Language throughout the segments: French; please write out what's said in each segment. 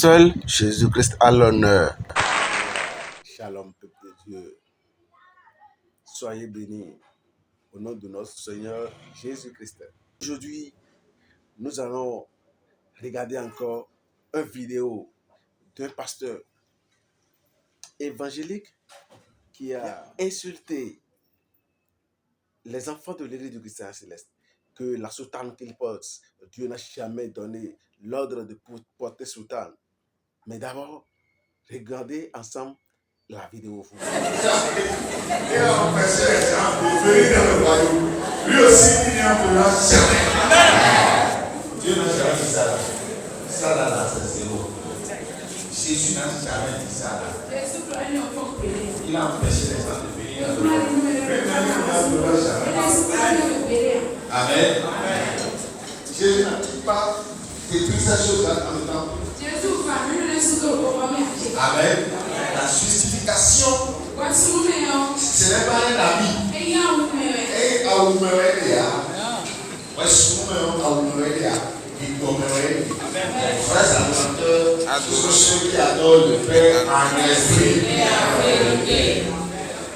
seul Jésus-Christ à l'honneur. Shalom, peuple de Dieu. Soyez bénis au nom de notre Seigneur Jésus-Christ. Aujourd'hui, nous allons regarder encore une vidéo d'un pasteur évangélique qui a insulté les enfants de l'église du Christ céleste, que la soutane qu'ils portent, Dieu n'a jamais donné l'ordre de porter soutane. Mais d'abord, regardez ensemble la vidéo. Et on fait l'exemple de venir dans le royaume. Lui aussi, il n'y entrera jamais. Dieu n'a jamais dit ça. Ça là, c'est zéro. Jésus n'a jamais dit ça. Il a empêché les gens de venir dans le royaume. Amen. Jésus n'a pas détruit ces choses-là en même temps. Amen. La justification, ce n'est pas un ami. Et à vous me dire, ouais, si vous me dire, il tomberait. Frères et sœurs, tous ceux qui adorent le Père en esprit et en vérité.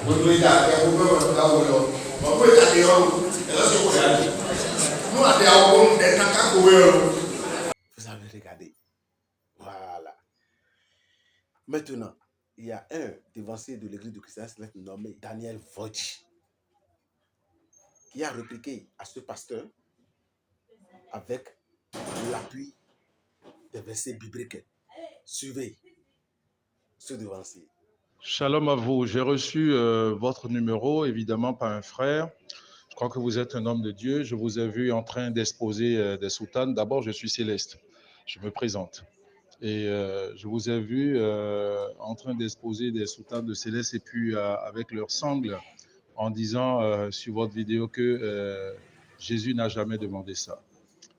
Vous pouvez dire, vous pouvez dire, vous pouvez vous avez regardé. Voilà. Maintenant, il y a un dévancier de l'église de Christ céleste nommé Daniel Vodj qui a répliqué à ce pasteur avec l'appui des versets bibliques. Suivez ce dévancier. Shalom à vous. J'ai reçu votre numéro, évidemment par un frère. Je crois que vous êtes un homme de Dieu. Je vous ai vu en train d'exposer des soutanes. D'abord, je suis Céleste. Je me présente. Et je vous ai vu en train d'exposer des soutanes de Céleste et puis avec leur sangle en disant sur votre vidéo que Jésus n'a jamais demandé ça.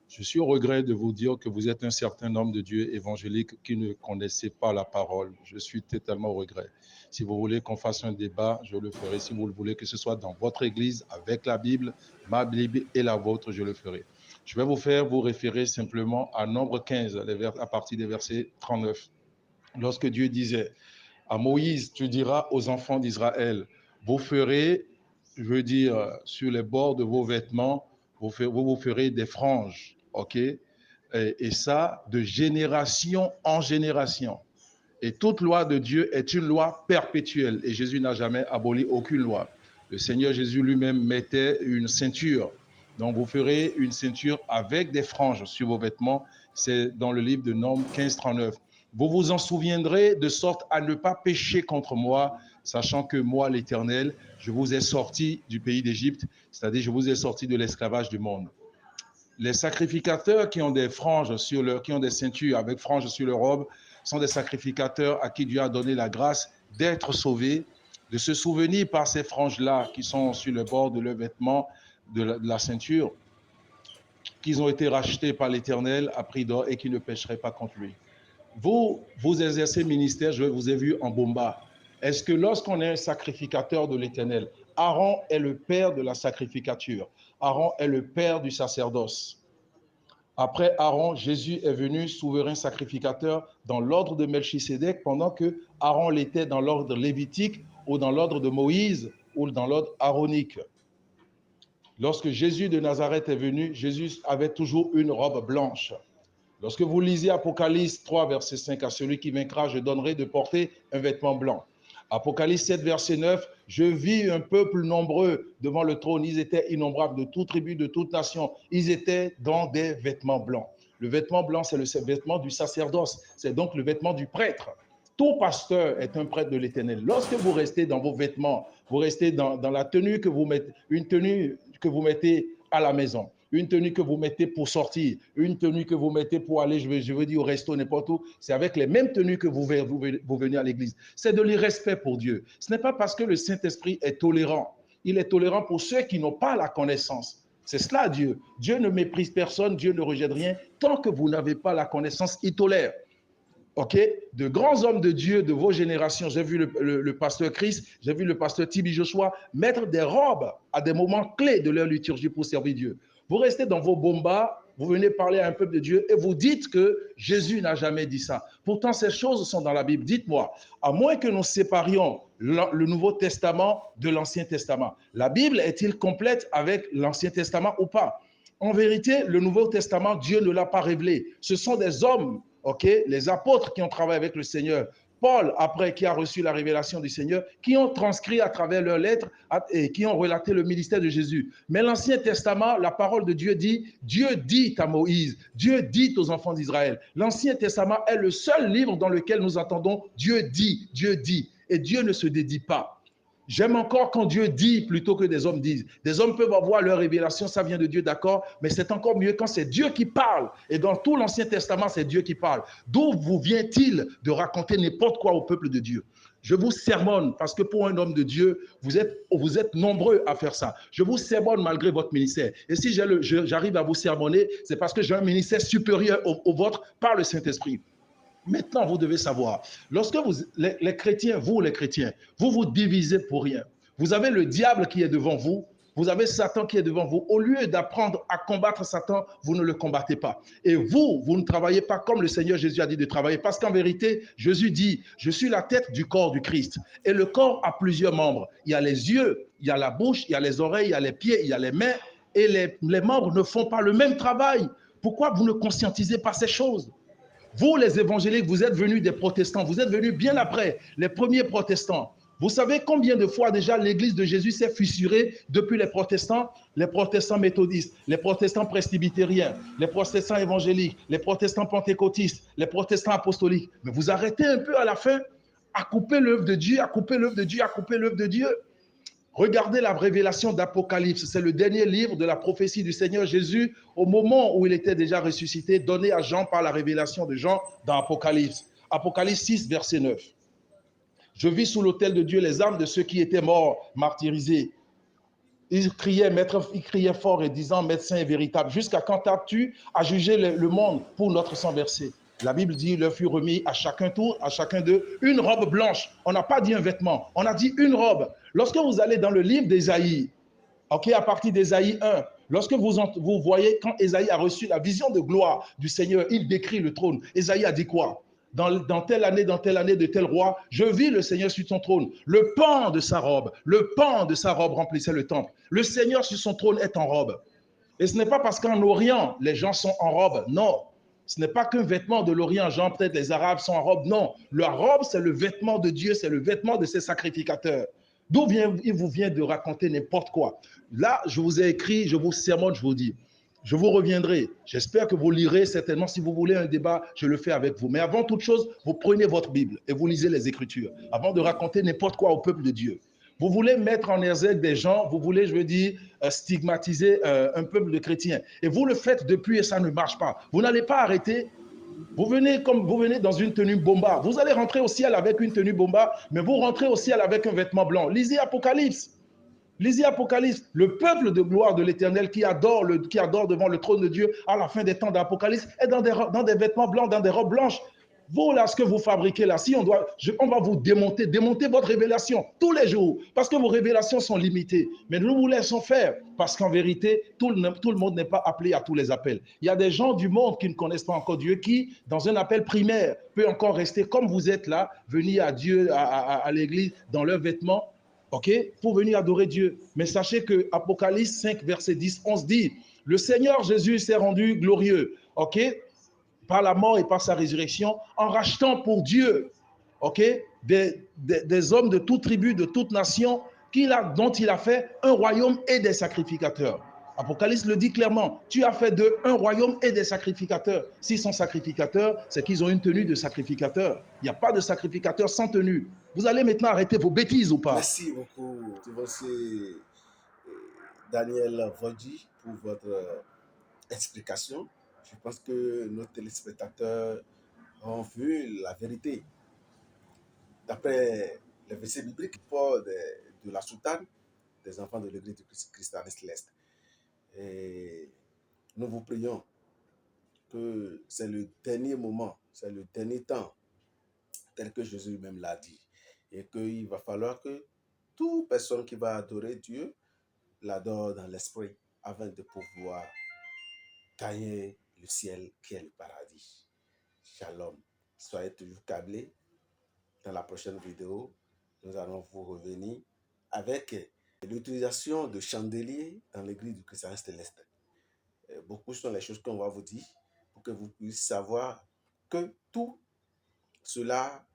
Je suis au regret de vous dire que vous êtes un certain homme de Dieu évangélique qui ne connaissait pas la parole. Je suis totalement au regret. Si vous voulez qu'on fasse un débat, je le ferai. Si vous le voulez, que ce soit dans votre église, avec la Bible, ma Bible et la vôtre, je le ferai. Je vais vous référer simplement à Nombre 15, à partir des versets 39. Lorsque Dieu disait à Moïse, tu diras aux enfants d'Israël, vous ferez, je veux dire, sur les bords de vos vêtements, vous ferez des franges. OK? Et ça, de génération en génération. Et toute loi de Dieu est une loi perpétuelle. Et Jésus n'a jamais aboli aucune loi. Le Seigneur Jésus lui-même mettait une ceinture. Donc, vous ferez une ceinture avec des franges sur vos vêtements. C'est dans le livre de Nombres 15, 39. Vous vous en souviendrez de sorte à ne pas pécher contre moi, sachant que moi, l'Éternel, je vous ai sorti du pays d'Égypte, c'est-à-dire je vous ai sorti de l'esclavage du monde. Les sacrificateurs qui ont des franges qui ont des ceintures avec franges sur leur robe sont des sacrificateurs à qui Dieu a donné la grâce d'être sauvés, de se souvenir par ces franges-là qui sont sur le bord de leurs vêtements, de la ceinture, qu'ils ont été rachetés par l'Éternel à prix d'or et qui ne pécheraient pas contre lui. Vous exercez le ministère, je vous ai vu en bomba. Est-ce que lorsqu'on est un sacrificateur de l'Éternel, Aaron est le père de la sacrificature, Aaron est le père du sacerdoce. Après Aaron, Jésus est venu souverain sacrificateur dans l'ordre de Melchisédek, pendant que Aaron l'était dans l'ordre lévitique ou dans l'ordre de Moïse ou dans l'ordre aaronique. Lorsque Jésus de Nazareth est venu, Jésus avait toujours une robe blanche. Lorsque vous lisez Apocalypse 3, verset 5, à celui qui vaincra, je donnerai de porter un vêtement blanc. Apocalypse 7, verset 9, je vis un peuple nombreux devant le trône. Ils étaient innombrables de toute tribu, de toute nation. Ils étaient dans des vêtements blancs. Le vêtement blanc, c'est le vêtement du sacerdoce. C'est donc le vêtement du prêtre. Tout pasteur est un prêtre de l'Éternel. Lorsque vous restez dans vos vêtements, vous restez dans la tenue que vous mettez, une tenue que vous mettez à la maison, une tenue que vous mettez pour sortir, une tenue que vous mettez pour aller, je veux dire, au resto, n'importe où, c'est avec les mêmes tenues que vous venez à l'église. C'est de l'irrespect pour Dieu. Ce n'est pas parce que le Saint-Esprit est tolérant. Il est tolérant pour ceux qui n'ont pas la connaissance. C'est cela, Dieu. Dieu ne méprise personne, Dieu ne rejette rien. Tant que vous n'avez pas la connaissance, il tolère. OK? De grands hommes de Dieu de vos générations, j'ai vu le pasteur Chris, j'ai vu le pasteur Tibi Joshua mettre des robes à des moments clés de leur liturgie pour servir Dieu. Vous restez dans vos bombas, vous venez parler à un peuple de Dieu et vous dites que Jésus n'a jamais dit ça. Pourtant, ces choses sont dans la Bible. Dites-moi, à moins que nous séparions le Nouveau Testament de l'Ancien Testament, la Bible est-il complète avec l'Ancien Testament ou pas? En vérité, le Nouveau Testament, Dieu ne l'a pas révélé. Ce sont des hommes, les apôtres qui ont travaillé avec le Seigneur. Paul, après qui a reçu la révélation du Seigneur, qui ont transcrit à travers leurs lettres et qui ont relaté le ministère de Jésus. Mais l'Ancien Testament, la parole de Dieu dit à Moïse, Dieu dit aux enfants d'Israël. L'Ancien Testament est le seul livre dans lequel nous entendons Dieu dit. Et Dieu ne se dédie pas. J'aime encore quand Dieu dit plutôt que des hommes disent. Des hommes peuvent avoir leur révélation, ça vient de Dieu, d'accord, mais c'est encore mieux quand c'est Dieu qui parle. Et dans tout l'Ancien Testament, c'est Dieu qui parle. D'où vous vient-il de raconter n'importe quoi au peuple de Dieu? Je vous sermonne parce que pour un homme de Dieu, vous êtes nombreux à faire ça. Je vous sermonne malgré votre ministère. Et si j'arrive à vous sermonner, c'est parce que j'ai un ministère supérieur au vôtre par le Saint-Esprit. Maintenant, vous devez savoir, lorsque les chrétiens, vous vous divisez pour rien. Vous avez le diable qui est devant vous, vous avez Satan qui est devant vous. Au lieu d'apprendre à combattre Satan, vous ne le combattez pas. Et vous ne travaillez pas comme le Seigneur Jésus a dit de travailler. Parce qu'en vérité, Jésus dit, je suis la tête du corps du Christ. Et le corps a plusieurs membres. Il y a les yeux, il y a la bouche, il y a les oreilles, il y a les pieds, il y a les mains. Et les membres ne font pas le même travail. Pourquoi vous ne conscientisez pas ces choses? Vous, les évangéliques, vous êtes venus des protestants, vous êtes venus bien après les premiers protestants. Vous savez combien de fois déjà l'église de Jésus s'est fissurée depuis les protestants méthodistes, les protestants presbytériens, les protestants évangéliques, les protestants pentecôtistes, les protestants apostoliques. Mais vous arrêtez un peu à la fin à couper l'œuvre de Dieu, à couper l'œuvre de Dieu, à couper l'œuvre de Dieu. Regardez la révélation d'Apocalypse, c'est le dernier livre de la prophétie du Seigneur Jésus au moment où il était déjà ressuscité, donné à Jean par la révélation de Jean dans Apocalypse. Apocalypse 6, verset 9. Je vis sous l'autel de Dieu les âmes de ceux qui étaient morts, martyrisés. Ils criaient fort et disant, médecin est véritable. Jusqu'à quand as-tu à juger le monde pour notre sang versé? La Bible dit, il leur fut remis à chacun d'eux, une robe blanche. On n'a pas dit un vêtement, on a dit une robe. Lorsque vous allez dans le livre d'Ésaïe, à partir d'Ésaïe 1, lorsque vous voyez quand Ésaïe a reçu la vision de gloire du Seigneur, il décrit le trône. Ésaïe a dit quoi? Dans telle année de tel roi, je vis le Seigneur sur son trône. Le pan de sa robe remplissait le temple. Le Seigneur sur son trône est en robe. Et ce n'est pas parce qu'en Orient, les gens sont en robe. Non. Ce n'est pas qu'un vêtement de l'Orient, genre peut-être les Arabes sont en robe. Non. La robe, c'est le vêtement de Dieu, c'est le vêtement de ses sacrificateurs. D'où il vous vient de raconter n'importe quoi? Là, je vous ai écrit, je vous sermonne, je vous dis. Je vous reviendrai. J'espère que vous lirez certainement. Si vous voulez un débat, je le fais avec vous. Mais avant toute chose, vous prenez votre Bible et vous lisez les Écritures avant de raconter n'importe quoi au peuple de Dieu. Vous voulez mettre en exergue des gens, vous voulez, stigmatiser un peuple de chrétiens. Et vous le faites depuis et ça ne marche pas. Vous n'allez pas arrêter. Vous venez dans une tenue bomba. Vous allez rentrer au ciel avec une tenue bomba, mais vous rentrez au ciel avec un vêtement blanc. Lisez Apocalypse. Lisez Apocalypse. Le peuple de gloire de l'Éternel qui adore devant le trône de Dieu à la fin des temps d'Apocalypse est dans des vêtements blancs, dans des robes blanches. Vous, là, ce que vous fabriquez là, si on va vous démonter votre révélation tous les jours, parce que vos révélations sont limitées. Mais nous vous laissons faire, parce qu'en vérité, tout le monde n'est pas appelé à tous les appels. Il y a des gens du monde qui ne connaissent pas encore Dieu, qui, dans un appel primaire, peut encore rester comme vous êtes là, venir à Dieu, à l'église, dans leurs vêtements, pour venir adorer Dieu. Mais sachez que Apocalypse 5, verset 10, 11 dit, le Seigneur Jésus s'est rendu glorieux, par la mort et par sa résurrection, en rachetant pour Dieu, des hommes de toute tribu, de toute nation, dont il a fait un royaume et des sacrificateurs. Apocalypse le dit clairement, tu as fait d'eux un royaume et des sacrificateurs. S'ils sont sacrificateurs, c'est qu'ils ont une tenue de sacrificateur. Il n'y a pas de sacrificateur sans tenue. Vous allez maintenant arrêter vos bêtises ou pas? Merci beaucoup, Daniel Vodji, pour votre explication. Je pense que nos téléspectateurs ont vu la vérité. D'après les versets bibliques, Paul de la soutane des enfants de l'église du christianisme l'Est. Et nous vous prions que c'est le dernier moment, c'est le dernier temps, tel que Jésus même l'a dit. Et qu'il va falloir que toute personne qui va adorer Dieu l'adore dans l'esprit, afin de pouvoir gagner le ciel qui est le paradis. Shalom. Soyez toujours câblés. Dans la prochaine vidéo, nous allons vous revenir avec l'utilisation de chandeliers dans l'église du christianisme céleste. Beaucoup sont les choses qu'on va vous dire pour que vous puissiez savoir que tout cela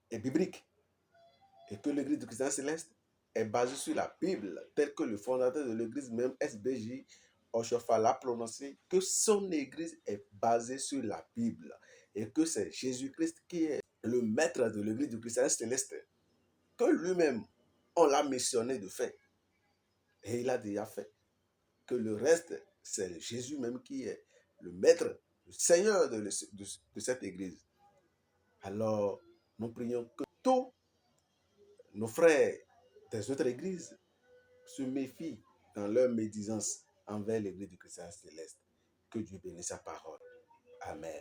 est biblique et que l'église du christianisme céleste est basée sur la Bible, tel que le fondateur de l'église, même SBJ Oshofa, l'a prononcé, que son église est basée sur la Bible et que c'est Jésus-Christ qui est le maître de l'église du christianisme céleste, que lui-même, on l'a missionné de fait. Et il a déjà fait. Que le reste, c'est Jésus même qui est le maître, le Seigneur de cette église. Alors, nous prions que tous nos frères des autres églises se méfient dans leur médisance envers l'église du christianisme céleste. Que Dieu bénisse sa parole. Amen.